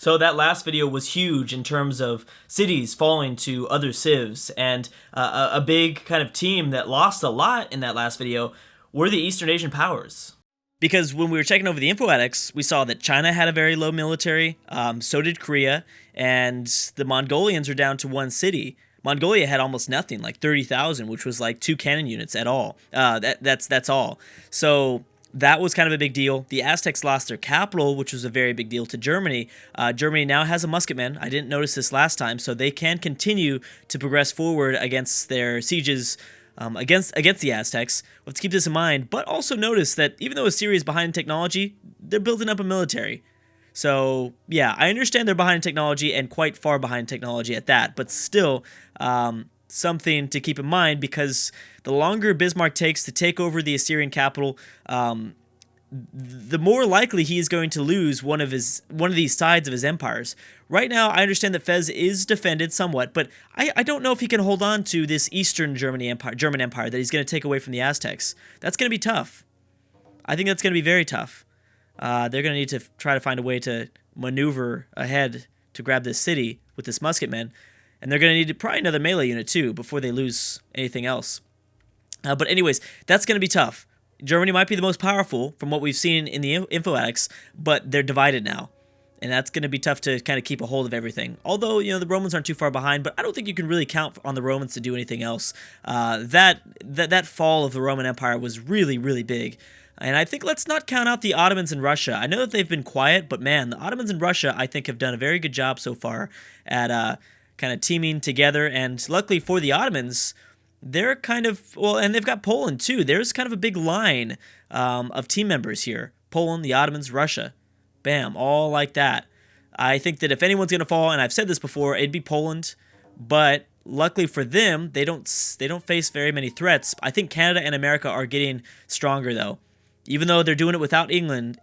So that last video was huge in terms of cities falling to other civs, and a big kind of team that lost a lot in that last video were the Eastern Asian powers. Because when we were checking over the info index, we saw that China had a very low military, so did Korea, and the Mongolians are down to one city. Mongolia had almost nothing, like 30,000, which was like 2 cannon units at all. That's all. So that was kind of a big deal. The Aztecs lost their capital, which was a very big deal to Germany. Germany now has a musketman. I didn't notice this last time, so they can continue to progress forward against their sieges against the Aztecs. Let's keep this in mind, but also notice that even though Assyria is behind in technology, they're building up a military. So yeah, I understand they're behind in technology and quite far behind in technology at that, but still something to keep in mind, because the longer Bismarck takes to take over the Assyrian capital, the more likely he is going to lose one of these sides of his empires. Right now, I understand that Fez is defended somewhat, but I don't know if he can hold on to this Eastern German empire that he's going to take away from the Aztecs. That's going to be tough. I think that's going to be very tough. They're going to need to try to find a way to maneuver ahead to grab this city with this musketman, and they're going to need probably another melee unit too before they lose anything else. But anyways, that's going to be tough. Germany might be the most powerful from what we've seen in the info index, but they're divided now. And that's going to be tough to kind of keep a hold of everything. Although, you know, the Romans aren't too far behind, but I don't think you can really count on the Romans to do anything else. That fall of the Roman Empire was really, really big. And I think let's not count out the Ottomans and Russia. I know that they've been quiet, but man, the Ottomans and Russia, I think, have done a very good job so far at kind of teaming together. And luckily for the Ottomans, they're kind of, well, and they've got Poland too. There's kind of a big line of team members here. Poland, the Ottomans, Russia. Bam, all like that. I think that if anyone's going to fall, and I've said this before, it'd be Poland, but luckily for them, they don't face very many threats. I think Canada and America are getting stronger though. Even though they're doing it without England,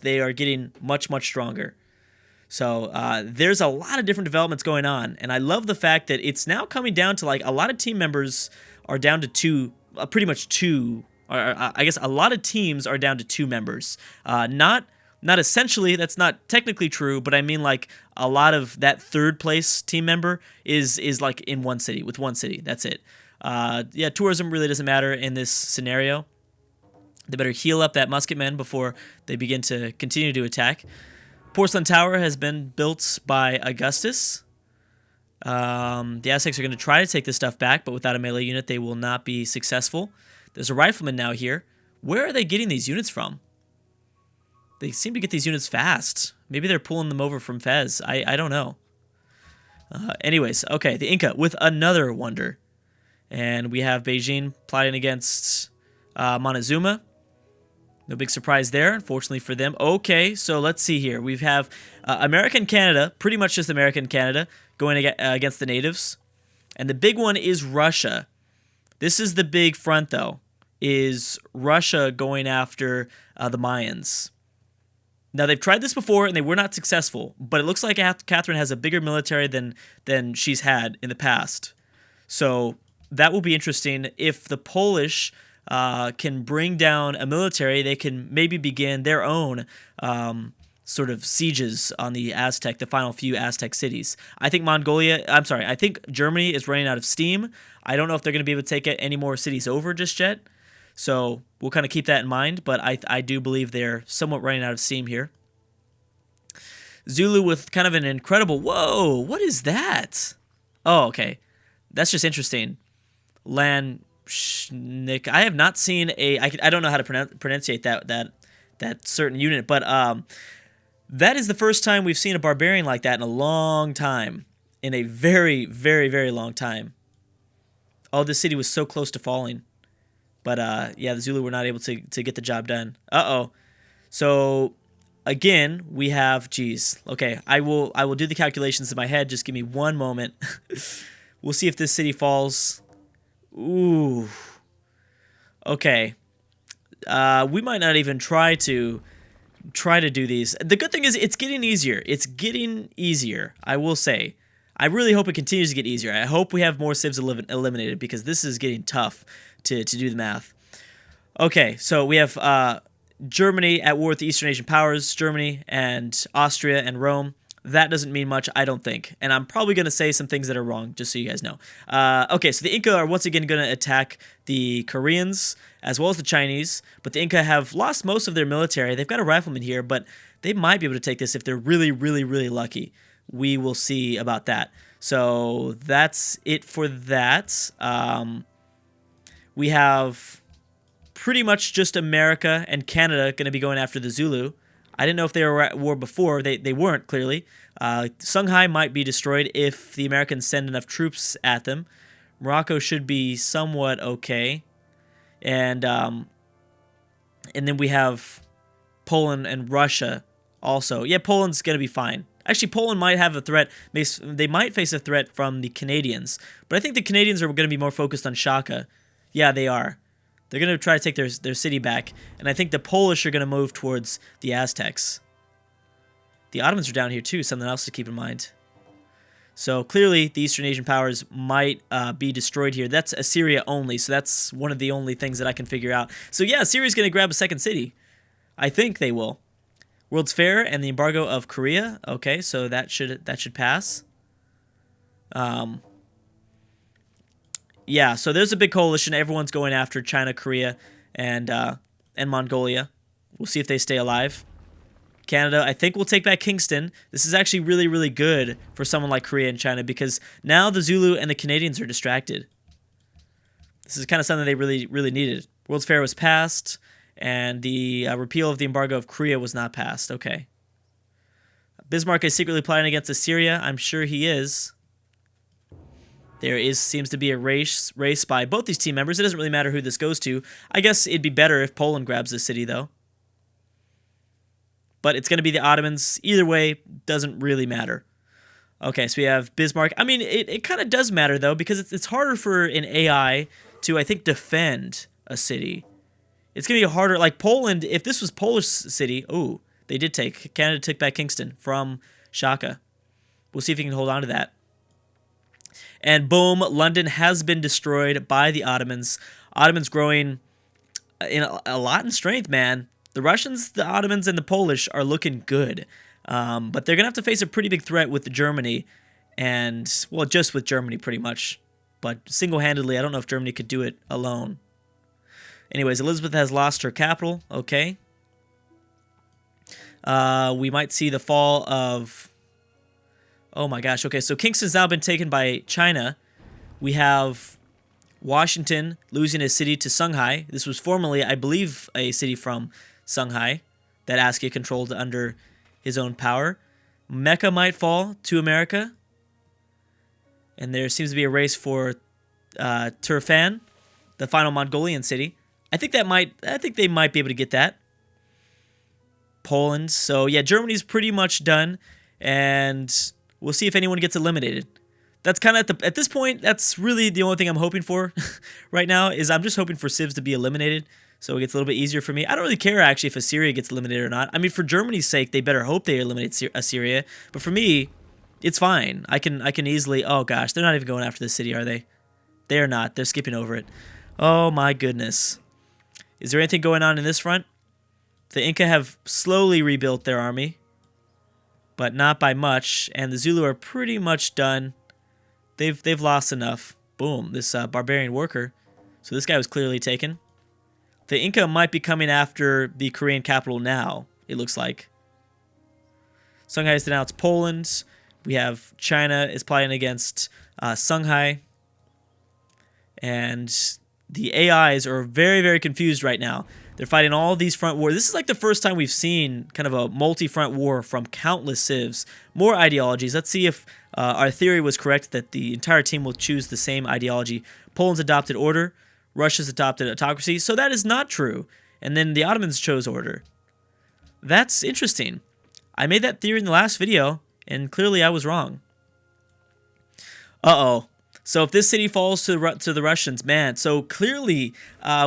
they are getting much, much stronger. So there's a lot of different developments going on, and I love the fact that it's now coming down to, like, a lot of team members are down to two, pretty much two, or I guess a lot of teams are down to 2 members. Not essentially, that's not technically true, but I mean, like, a lot of that third place team member is like in one city, with one city. That's it. Yeah, tourism really doesn't matter in this scenario. They better heal up that musketman before they begin to continue to attack. Porcelain Tower has been built by Augustus. The Aztecs are going to try to take this stuff back, but without a melee unit, they will not be successful. There's a rifleman now here. Where are they getting these units from? They seem to get these units fast. Maybe they're pulling them over from Fez. I don't know. Anyways, okay, the Inca with another wonder. And we have Beijing plotting against Montezuma. No big surprise there, unfortunately for them. Okay, so let's see here. We have American Canada, pretty much just American Canada, going against the natives. And the big one is Russia. This is the big front, though, is Russia going after the Mayans. Now, they've tried this before, and they were not successful, but it looks like Catherine has a bigger military than she's had in the past. So that will be interesting. If the Polish can bring down a military, they can maybe begin their own sort of sieges on the final few Aztec cities. I think I think Germany is running out of steam. I don't know if they're going to be able to take any more cities over just yet. So we'll kind of keep that in mind, but I do believe they're somewhat running out of steam here. Zulu with kind of an incredible, whoa, what is that? Oh, okay. That's just interesting. Nick, I have not seen I don't know how to pronunciate that certain unit, but that is the first time we've seen a barbarian like that in a long time, in a very, very, very long time. Oh, this city was so close to falling, but yeah, the Zulu were not able to get the job done. So again, we have, geez, okay, I will do the calculations in my head. Just give me one moment. We'll see if this city falls. Ooh. Okay. We might not even try to do these. The good thing is it's getting easier. It's getting easier, I will say. I really hope it continues to get easier. I hope we have more civs eliminated, because this is getting tough to do the math. Okay, so we have Germany at war with the Eastern Asian powers, Germany and Austria and Rome. that doesn't mean much, I don't think. And I'm probably going to say some things that are wrong, just so you guys know. Okay, so the Inca are once again going to attack the Koreans as well as the Chinese, but the Inca have lost most of their military. They've got a rifleman here, but they might be able to take this if they're really, really, really lucky. We will see about that. So that's it for that. We have pretty much just America and Canada going to be going after the Zulu. I didn't know if they were at war before. They weren't, clearly. Songhai might be destroyed if the Americans send enough troops at them. Morocco should be somewhat okay. And then we have Poland and Russia also. Yeah, Poland's going to be fine. Actually, Poland might have a threat. They might face a threat from the Canadians. But I think the Canadians are going to be more focused on Shaka. Yeah, they are. They're going to try to take their city back. And I think the Polish are going to move towards the Aztecs. The Ottomans are down here too, something else to keep in mind. So clearly, the Eastern Asian powers might be destroyed here. That's Assyria only, so that's one of the only things that I can figure out. So yeah, Assyria's going to grab a second city. I think they will. World's Fair and the embargo of Korea. Okay, so that should pass. Yeah, so there's a big coalition. Everyone's going after China, Korea, and Mongolia. We'll see if they stay alive. Canada, I think, will take back Kingston. This is actually really, really good for someone like Korea and China because now the Zulu and the Canadians are distracted. This is kind of something they really, really needed. World's Fair was passed, and the repeal of the embargo of Korea was not passed. Okay. Bismarck is secretly plotting against Assyria. I'm sure he is. There seems to be a race by both these team members. It doesn't really matter who this goes to. I guess it'd be better if Poland grabs this city, though. But it's going to be the Ottomans. Either way, doesn't really matter. Okay, so we have Bismarck. I mean, it kind of does matter, though, because it's harder for an AI to, I think, defend a city. It's going to be harder. Like Poland, if this was Polish city, oh, they did take. Canada took back Kingston from Shaka. We'll see if he can hold on to that. And boom, London has been destroyed by the Ottomans. Ottomans growing in a lot in strength, man. The Russians, the Ottomans, and the Polish are looking good. But they're going to have to face a pretty big threat with Germany. And, well, just with Germany, pretty much. But single-handedly, I don't know if Germany could do it alone. Anyways, Elizabeth has lost her capital. Okay. We might see the fall of... Oh my gosh, okay, so Kingston's now been taken by China. We have Washington losing a city to Songhai. This was formerly, I believe, a city from Songhai that Askia controlled under his own power. Mecca might fall to America. And there seems to be a race for Turfan, the final Mongolian city. I think they might be able to get that. Poland. So yeah, Germany's pretty much done. And we'll see if anyone gets eliminated. That's kind of at this point, that's really the only thing I'm hoping for right now is I'm just hoping for civs to be eliminated so it gets a little bit easier for me. I don't really care actually if Assyria gets eliminated or not. I mean, for Germany's sake, they better hope they eliminate Assyria. But for me, it's fine. I can easily... Oh gosh, they're not even going after this city, are they? They're not. They're skipping over it. Oh my goodness. Is there anything going on in this front? The Inca have slowly rebuilt their army, but not by much, and the Zulu are pretty much done. They've lost enough. Boom, this barbarian worker. So this guy was clearly taken. The Inca might be coming after the Korean capital now, it looks like. Songhai has denounced Poland. We have China is plotting against Songhai. And the AIs are very, very confused right now. They're fighting all these front wars. This is like the first time we've seen kind of a multi-front war from countless civs. More ideologies. Let's see if our theory was correct that the entire team will choose the same ideology. Poland's adopted order. Russia's adopted autocracy. So that is not true. And then the Ottomans chose order. That's interesting. I made that theory in the last video, and clearly I was wrong. Uh-oh. So if this city falls to the Russians, man, so clearly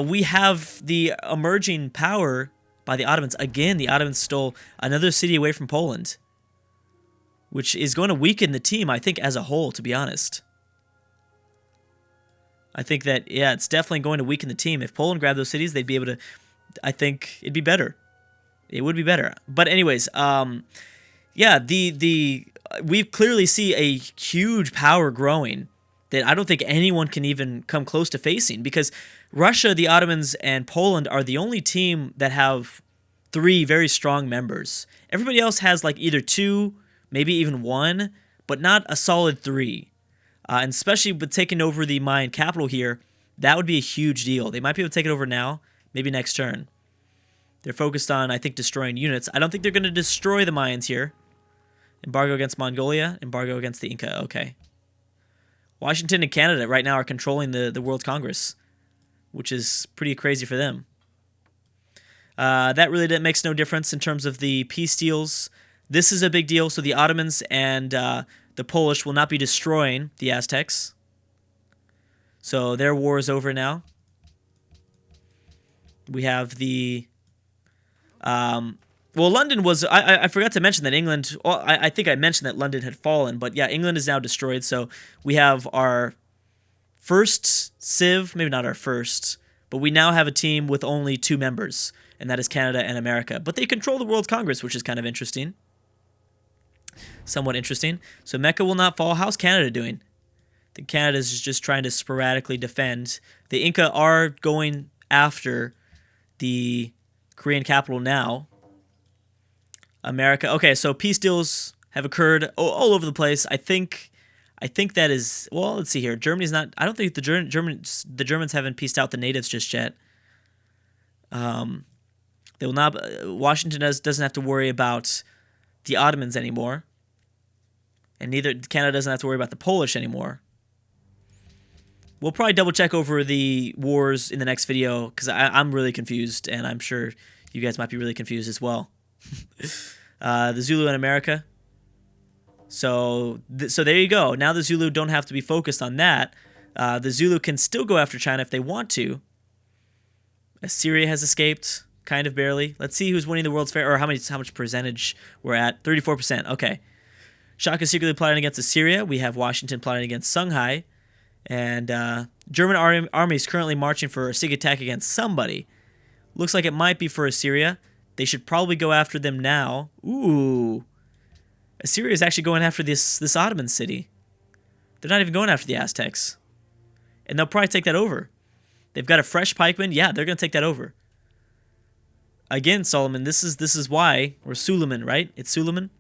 we have the emerging power by the Ottomans. Again, the Ottomans stole another city away from Poland, which is going to weaken the team, I think, as a whole, to be honest. I think that, yeah, it's definitely going to weaken the team. If Poland grabbed those cities, they'd be able to, I think it'd be better. It would be better. But anyways, yeah, the we clearly see a huge power growing that I don't think anyone can even come close to facing, because Russia, the Ottomans, and Poland are the only team that have 3 very strong members. Everybody else has like either 2, maybe even 1, but not a solid 3. And especially with taking over the Mayan capital here, that would be a huge deal. They might be able to take it over now, maybe next turn. They're focused on, I think, destroying units. I don't think they're going to destroy the Mayans here. Embargo against Mongolia, embargo against the Inca. Okay. Washington and Canada right now are controlling the World Congress, which is pretty crazy for them. That really makes no difference in terms of the peace deals. This is a big deal. So the Ottomans and the Polish will not be destroying the Aztecs. So their war is over now. We have the... well, London was... I forgot to mention that England... Well, I think I mentioned that London had fallen. But yeah, England is now destroyed. So we have our first civ. Maybe not our first. But we now have a team with only 2 members. And that is Canada and America. But they control the World Congress, which is kind of interesting. Somewhat interesting. So Mecca will not fall. How's Canada doing? I think Canada is just trying to sporadically defend. The Inca are going after the Korean capital now. America. Okay, so peace deals have occurred all over the place. I think that is... Well, let's see here. Germany's not... I don't think the Germans haven't pieced out the natives just yet. They will not... Washington doesn't have to worry about the Ottomans anymore. And neither... Canada doesn't have to worry about the Polish anymore. We'll probably double-check over the wars in the next video, because I'm really confused, and I'm sure you guys might be really confused as well. The Zulu in America. So there you go. Now the Zulu don't have to be focused on that. The Zulu can still go after China if they want to. Assyria has escaped, kind of barely. Let's see who's winning the World's Fair, or how much percentage we're at. 34%. Okay. Shaka is secretly plotting against Assyria. We have Washington plotting against Songhai. And German army is currently marching for a SIG attack against somebody. Looks like it might be for Assyria. They should probably go after them now. Ooh. Assyria is actually going after this Ottoman city. They're not even going after the Aztecs. And they'll probably take that over. They've got a fresh pikeman. Yeah, they're going to take that over. Again, Solomon, this is why, or Suleiman, right? It's Suleiman.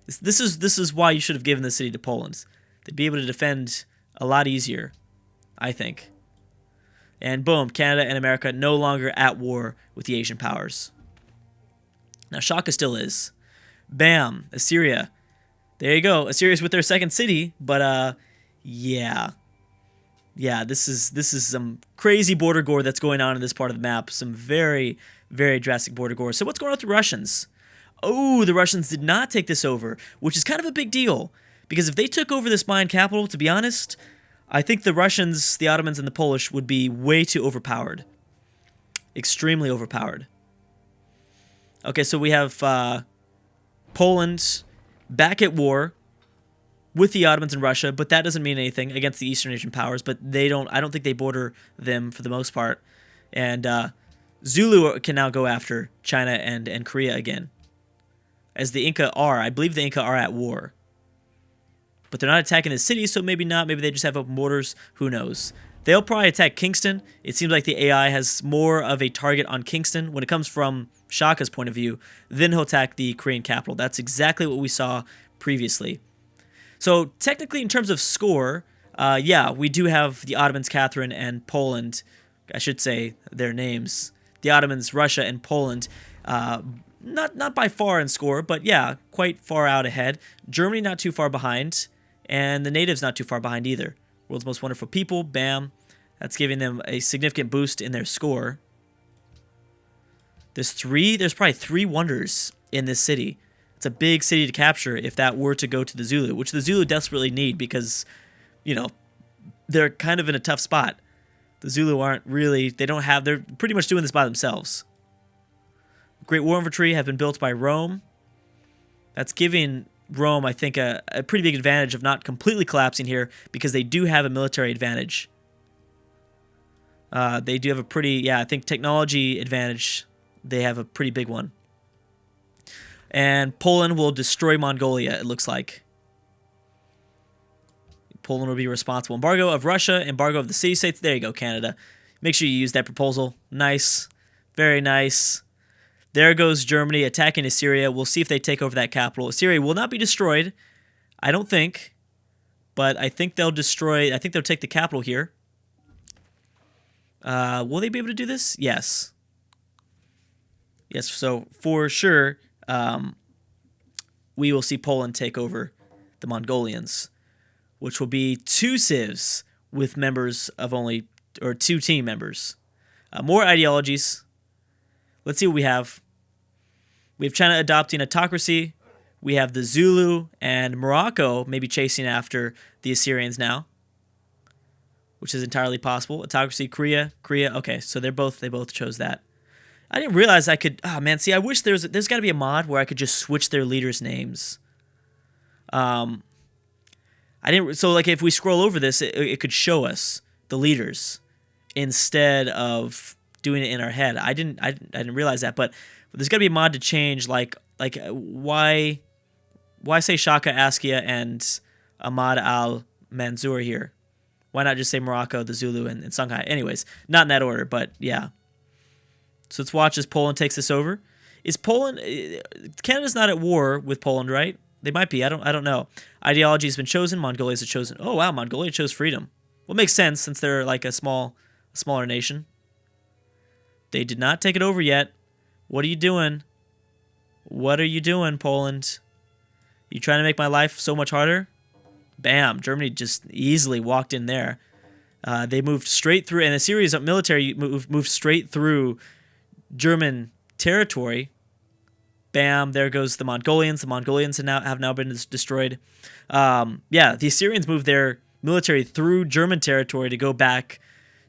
This is why you should have given the city to Poland. They'd be able to defend a lot easier, I think. And boom, Canada and America no longer at war with the Asian powers. Now Shaka still is. Bam, Assyria. There you go. Assyria's with their second city, but yeah. Yeah, this is some crazy border gore that's going on in this part of the map. Some very, very drastic border gore. So what's going on with the Russians? Oh, the Russians did not take this over, which is kind of a big deal. Because if they took over this Mayan capital, to be honest, I think the Russians, the Ottomans, and the Polish would be way too overpowered. Extremely overpowered. Okay, so we have Poland back at war with the Ottomans and Russia, but that doesn't mean anything against the Eastern Asian powers, but I don't think they border them for the most part. And Zulu can now go after China and Korea again. As the Inca are. I believe the Inca are at war. But they're not attacking the city, so maybe not. Maybe they just have open borders. Who knows? They'll probably attack Kingston. It seems like the AI has more of a target on Kingston when it comes from Shaka's point of view. Then he'll attack the Korean capital. That's exactly what we saw previously. So technically, in terms of score, yeah, we do have the Ottomans, Catherine, and Poland. I should say their names. The Ottomans, Russia, and Poland. Not by far in score, but yeah, quite far out ahead. Germany not too far behind. And the natives not too far behind either. World's Most Wonderful People, bam. That's giving them a significant boost in their score. There's probably 3 wonders in this city. It's a big city to capture if that were to go to the Zulu, which the Zulu desperately need because, you know, they're kind of in a tough spot. The Zulu aren't really, they're pretty much doing this by themselves. Great War Infantry have been built by Rome. That's giving Rome, I think, a pretty big advantage of not completely collapsing here because they do have a military advantage. They do have a pretty, I think technology advantage. They have a pretty big one. And Poland will destroy Mongolia, it looks like. Poland will be responsible. Embargo of Russia, embargo of the city states. There you go, Canada. Make sure you use that proposal. Nice. Very nice. There goes Germany attacking Assyria. We'll see if they take over that capital. Assyria will not be destroyed, I don't think. But I think they'll destroy... I think they'll take the capital here. Will they be able to do this? Yes. Yes, so for sure, we will see Poland take over the Mongolians, which will be 2 civs with members of only... or 2 team members. More ideologies. Let's see what we have. We have China adopting autocracy. We have the Zulu and Morocco maybe chasing after the Assyrians now, which is entirely possible. Autocracy, Korea. Okay, so they both chose that. I didn't realize I could. Oh man, see, I wish there's got to be a mod where I could just switch their leaders' names. I didn't. So like, if we scroll over this, it could show us the leaders instead of doing it in our head. I didn't realize that, but there's got to be a mod to change like why say Shaka, Askia, and Ahmad al-Mansour here? Why not just say Morocco, the Zulu, and Songhai? Anyways, not in that order, but yeah. So let's watch as Poland takes this over. Is Poland... Canada's not at war with Poland, right? They might be. I don't know. Ideology has been chosen. Mongolia has chosen... Oh, wow. Mongolia chose freedom. Well, it makes sense since they're like a smaller nation. They did not take it over yet. What are you doing? What are you doing, Poland? You trying to make my life so much harder? Bam. Germany just easily walked in there. They moved straight through... And Assyria's military moved straight through German territory. Bam. There goes the Mongolians. The Mongolians have now been destroyed. Yeah, the Assyrians moved their military through German territory to go back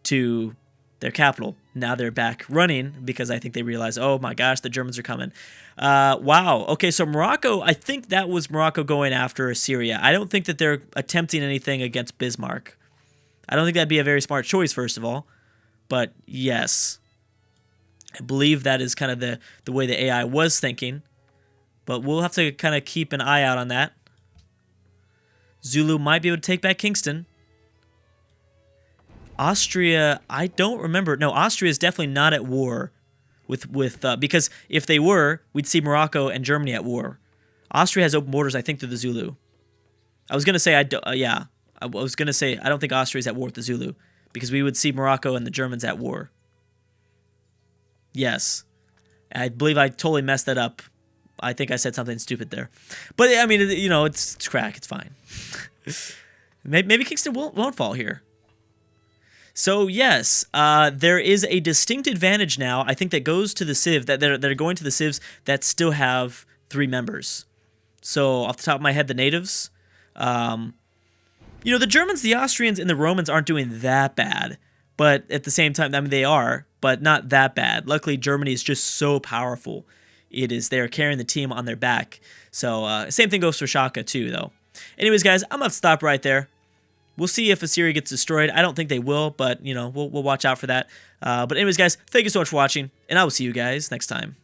to their capital. Now they're back running because I think they realize, oh my gosh, the Germans are coming. Wow. Okay, so Morocco, I think that was Morocco going after Assyria. I don't think that they're attempting anything against Bismarck. I don't think that'd be a very smart choice, first of all. But yes, I believe that is kind of the way the AI was thinking. But we'll have to kind of keep an eye out on that. Zulu might be able to take back Kingston. Austria, I don't remember. No, Austria is definitely not at war with because if they were, we'd see Morocco and Germany at war. Austria has open borders, I think, to the Zulu. I was gonna say I was gonna say I don't think Austria is at war with the Zulu because we would see Morocco and the Germans at war. Yes, I believe I totally messed that up. I think I said something stupid there, but I mean, you know, it's crack. It's fine. Maybe Kingston won't fall here. So yes, there is a distinct advantage now. I think that goes to the civ that they're going to the civs that still have 3 members. So off the top of my head, the natives, you know, the Germans, the Austrians, and the Romans aren't doing that bad. But at the same time, I mean, they are, but not that bad. Luckily, Germany is just so powerful. They're carrying the team on their back. So same thing goes for Shaka too, though. Anyways, guys, I'm gonna stop right there. We'll see if Assyria gets destroyed. I don't think they will, but, you know, we'll watch out for that. But anyways, guys, thank you so much for watching, and I will see you guys next time.